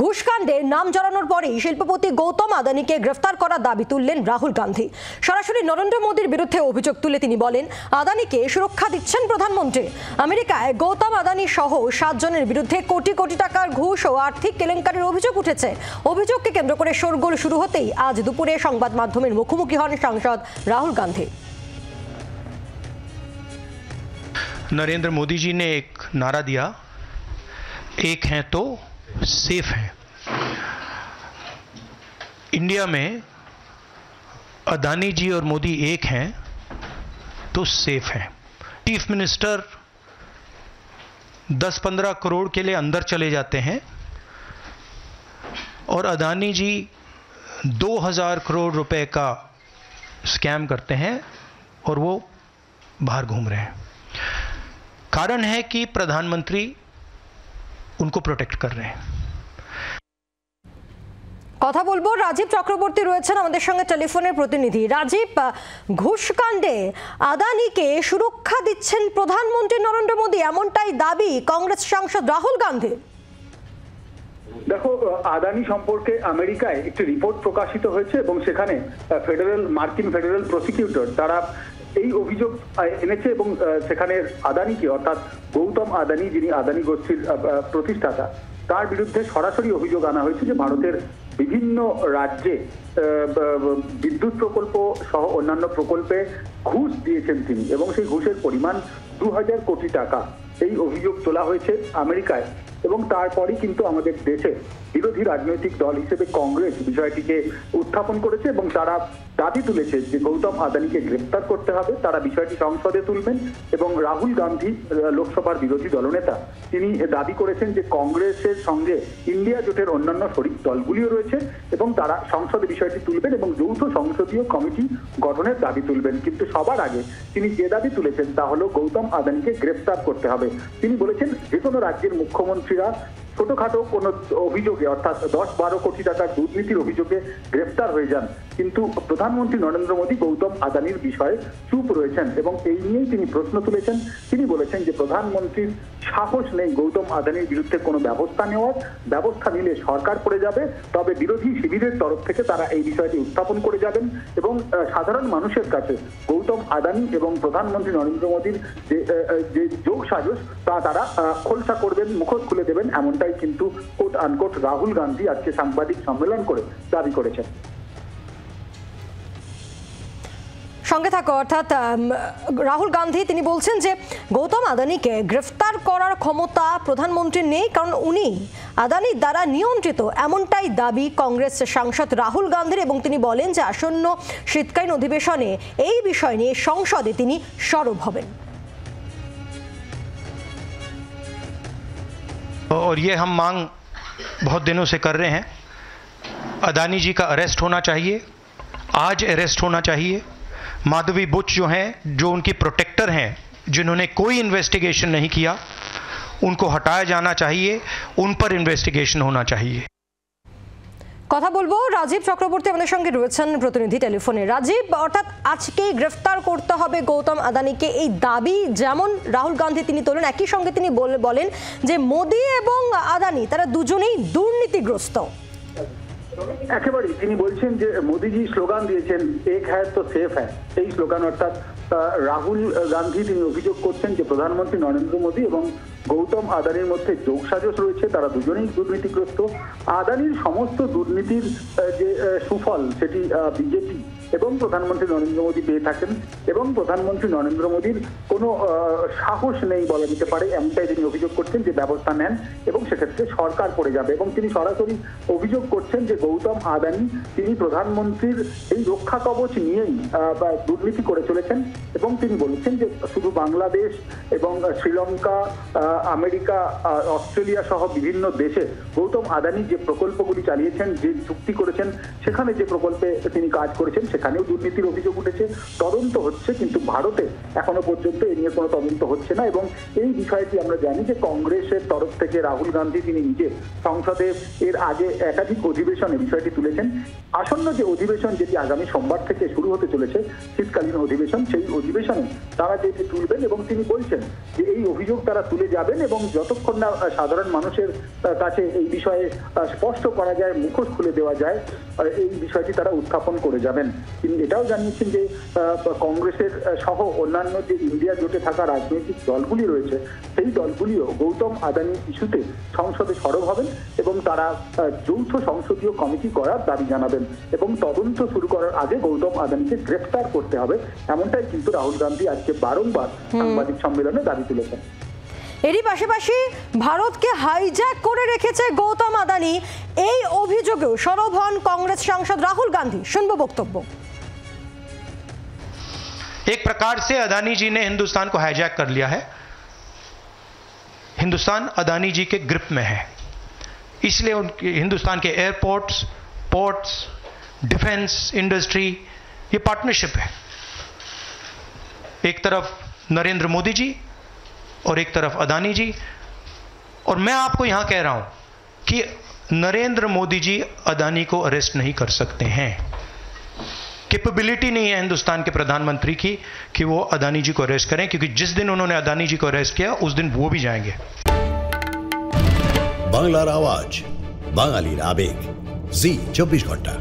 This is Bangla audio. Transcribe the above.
ঘুষকাণ্ডে নাম জড়ানোর পরেই শিল্পপতি গৌতম আদানিকে গ্রেফতার করার দাবি তুললেন রাহুল গান্ধী। সরাসরি নরেন্দ্র মোদীর বিরুদ্ধে অভিযোগ তুলে তিনি বলেন, আদানিকে সুরক্ষা দিচ্ছেন প্রধানমন্ত্রী। আমেরিকায় গৌতম আদানি সহ 7 জনের বিরুদ্ধে কোটি কোটি টাকার ঘুষ ও আর্থিক কেলেঙ্কারির অভিযোগ উঠেছে। অভিযোগকে কেন্দ্র করে শোরগোল শুরু হতেই আজ দুপুরে সংবাদ মাধ্যমের মুখোমুখি হন সাংসদ রাহুল গান্ধী। नरेंद्र मोदी जी ने एक नारा दिया, एक हैं तो सेफ हैं। इंडिया में अदानी जी और मोदी एक हैं तो सेफ हैं। चीफ मिनिस्टर 10-15 करोड़ के लिए अंदर चले जाते हैं और अदानी जी 2000 करोड़ रुपए का स्कैम करते हैं और वो बाहर घूम रहे हैं। कारण है कि प्रधानमंत्री उनको प्रोटेक्ट कर रहे हैं। কথা বলবো, রাজীব চক্রবর্তী রয়েছেন আমাদের সঙ্গে টেলিফোনের প্রতিনিধি। রাজীব, ঘুষকাণ্ডে আদানিকে সুরক্ষা দিচ্ছেন প্রধানমন্ত্রী নরেন্দ্র মোদী, এমনটাই দাবি কংগ্রেস সাংসদ রাহুল গান্ধী। দেখো, আদানি সম্পর্কে আমেরিকায় একটি রিপোর্ট প্রকাশিত হয়েছে এবং সেখানে মার্কিন ফেডারেল প্রসিকিউটর তারা এই অভিযোগ এনেছে এবং সেখানে আদানিকে, অর্থাৎ গৌতম আদানি যিনি আদানি গোষ্ঠীর প্রতিষ্ঠাতা, তার বিরুদ্ধে সরাসরি অভিযোগ আনা হয়েছে যে ভারতের বিভিন্ন রাজ্যে বিদ্যুৎ প্রকল্প সহ অন্যান্য প্রকল্পে ঘুষ দিয়েছেন তিনি এবং সেই ঘুষের পরিমাণ 2000 কোটি টাকা। এই অভিযোগ তোলা হয়েছে আমেরিকায় এবং তারপরই কিন্তু আমাদের দেশে বিরোধী রাজনৈতিক দল হিসেবে কংগ্রেস বিষয়টিকে উত্থাপন করেছে এবং তারা দাবি তুলেছে যে গৌতম আদানিকে গ্রেফতার করতে হবে। তারা বিষয়টি সংসদে তুলবেন এবং রাহুল গান্ধী, লোকসভার বিরোধী দলনেতা, তিনি দাবি করেছেন যে কংগ্রেসের সঙ্গে ইন্ডিয়া জোটের অন্যান্য শরিক দলগুলিও রয়েছে এবং তারা সংসদে বিষয়টি তুলবেন এবং যৌথ সংসদীয় কমিটি গঠনের দাবি তুলবেন। কিন্তু সবার আগে তিনি যে দাবি তুলেছেন তা হলো গৌতম আদানিকে গ্রেফতার করতে হবে। তিনি বলেছেন যে কোনো রাজ্যের মুখ্যমন্ত্রীরা ছোটখাটো কোনো অভিযোগে, অর্থাৎ 10-12 কোটি টাকার দুর্নীতির অভিযোগে গ্রেফতার হয়ে যান, কিন্তু প্রধানমন্ত্রী নরেন্দ্র মোদী গৌতম আদানির বিষয়ে চুপ রয়েছেন এবং এই নিয়েই তিনি প্রশ্ন তুলেছেন। তিনি বলেছেন যে প্রধানমন্ত্রীর সাহস নেই গৌতম আদানির বিরুদ্ধে কোনো ব্যবস্থা নেওয়ার। ব্যবস্থা নিলে সরকার পড়ে যাবে, তবে বিরোধী শিবিরের তরফ থেকে তারা এই বিষয়টি উত্থাপন করে যাবেন এবং সাধারণ মানুষের কাছে গৌতম আদানি এবং প্রধানমন্ত্রী নরেন্দ্র মোদীর যে যোগ সাজস তা তারা খোলসা করবেন, মুখোশ খুলে দেবেন, এমনটাই কিন্তু কোট আনকোট রাহুল গান্ধী আজকে সাংবাদিক সম্মেলন করে দাবি করেছেন। সঙ্গে থাকো, অর্থাৎ রাহুল গান্ধী তিনি বলছেন যে গৌতম আদানিকে গ্রেফতার করার ক্ষমতা প্রধানমন্ত্রীর নেই, কারণ উনি আদানির দ্বারা নিয়ন্ত্রিত, এমনটাই দাবি কংগ্রেস সাংসদ রাহুল গান্ধীর এবং তিনি বলেন যে আসন্ন শীতকালীন অধিবেশনে এই বিষয় নিয়ে সংসদে তিনি সরব হবেন। और ये हम मांग बहुत दिनों से कर रहे हैं, अदानी जी का अरेस्ट होना चाहिए, आज अरेस्ट होना चाहिए। माधवी बुच जो हैं, जो उनकी प्रोटेक्टर हैं, जिन्होंने कोई इन्वेस्टिगेशन नहीं किया, उनको हटाया जाना चाहिए, उन पर इन्वेस्टिगेशन होना चाहिए। কথা বলবো, রাজীব চক্রবর্তী আমাদের সঙ্গে রয়েছেন প্রতিনিধি টেলিফোনে। রাজীব, অর্থাৎ আজকেই গ্রেফতার করতে হবে গৌতম আদানিকে, এই দাবি যেমন রাহুল গান্ধী তিনি তোলেন, একই সঙ্গে তিনি বলেন যে মোদি এবং আদানি তারা দুজনেই দুর্নীতিগ্রস্ত। একেবারেই তিনি বলছেন যে মোদিজি স্লোগান দিয়েছেন এক হ্যায় তো সেফ হ্যায়, এই স্লোগান, অর্থাৎ রাহুল গান্ধী তিনি অভিযোগ করছেন যে প্রধানমন্ত্রী নরেন্দ্র মোদী এবং গৌতম আদানির মধ্যে যোগসাজশ রয়েছে, তারা দুজনেই দুর্নীতিগ্রস্ত। আদানির সমস্ত দুর্নীতির যে সুফল সেটি বিজেপি এবং প্রধানমন্ত্রী নরেন্দ্র মোদী পেয়ে থাকেন এবং প্রধানমন্ত্রী নরেন্দ্র মোদীর কোনো সাহস নেই বলা যেতে পারে, এমনটাই তিনি অভিযোগ করছেন যে ব্যবস্থা নেন এবং সেক্ষেত্রে সরকার পড়ে যাবে। এবং তিনি সরাসরি অভিযোগ করছেন যে গৌতম আদানি তিনি প্রধানমন্ত্রীর এই রক্ষা কবচ নিয়েই দুর্নীতি করে চলেছেন এবং তিনি বলেছেন যে শুধু বাংলাদেশ এবং শ্রীলঙ্কা, আমেরিকা, অস্ট্রেলিয়া সহ বিভিন্ন দেশে গৌতম আদানি যে প্রকল্পগুলি চালিয়েছেন, যে চুক্তি করেছেন, সেখানে যে প্রকল্পে তিনি কাজ করেছেন সেখানেও দুর্নীতির অভিযোগ উঠেছে, তদন্ত হচ্ছে, কিন্তু ভারতে এখনো পর্যন্ত এ নিয়ে কোনো তদন্ত হচ্ছে না। এবং এই বিষয়টি আমরা জানি যে কংগ্রেসের তরফ থেকে রাহুল গান্ধী তিনি নিজে সংসদে এর আগে একাধিক অধিবেশনে বিষয়টি তুলেছেন। আসন্ন যে অধিবেশন যেটি আগামী সোমবার থেকে শুরু হতে চলেছে, শীতকালীন অধিবেশন, সেই অধিবেশনে তারা যেটি তুলবেন এবং তিনি বলছেন যে এই অভিযোগ তারা তুলে যাবেন এবং যতক্ষণ না সাধারণ মানুষের কাছে এই বিষয়ে স্পষ্ট করা যায়, মুখোশ খুলে দেওয়া যায়, এই বিষয়টি তারা উত্থাপন করে যাবেন। তিনি এটাও জানিয়েছেন যে কংগ্রেসের সহ অন্যান্য যে ইন্ডিয়া জোটে থাকা রাজনৈতিক দলগুলি রয়েছে, সেই দলগুলিও গৌতম আদানি ইস্যুতে সংসদে সরব হবেন এবং তারা যৌথ সংসদীয় কমিটি করার দাবি জানাবেন এবং তদন্ত শুরু করার আগে গৌতম আদানিকে গ্রেফতার করতে হবে, এমনটাই কিন্তু রাহুল গান্ধী আজকে বারংবার সাংবাদিক সম্মেলনে দাবি তুলেছেন। এরই পাশাপাশি ভারতকে হাইজ্যাক করে রেখেছে গৌতম আদানি, এই অভিযোগেও সরব হন কংগ্রেস সাংসদ রাহুল গান্ধী। শুনবো বক্তব্য। एक प्रकार से अदानी जी ने हिंदुस्तान को हाईजैक कर लिया है। हिंदुस्तान अदानी जी के ग्रिप में है, इसलिए उनके हिंदुस्तान के एयरपोर्ट्स, पोर्ट्स, डिफेंस इंडस्ट्री, ये पार्टनरशिप है। एक तरफ नरेंद्र मोदी जी और एक तरफ अदानी जी। और मैं आपको यहां कह रहा हूं कि नरेंद्र मोदी जी अदानी को अरेस्ट नहीं कर सकते हैं। कैपेबिलिटी नहीं है हिंदुस्तान के प्रधानमंत्री की कि वो अदानी जी को अरेस्ट करें, क्योंकि जिस दिन उन्होंने अदानी जी को अरेस्ट किया उस दिन वो भी जाएंगे। বাংলার আওয়াজ, বাঙালির আবেগ, জি 24 ঘন্টা।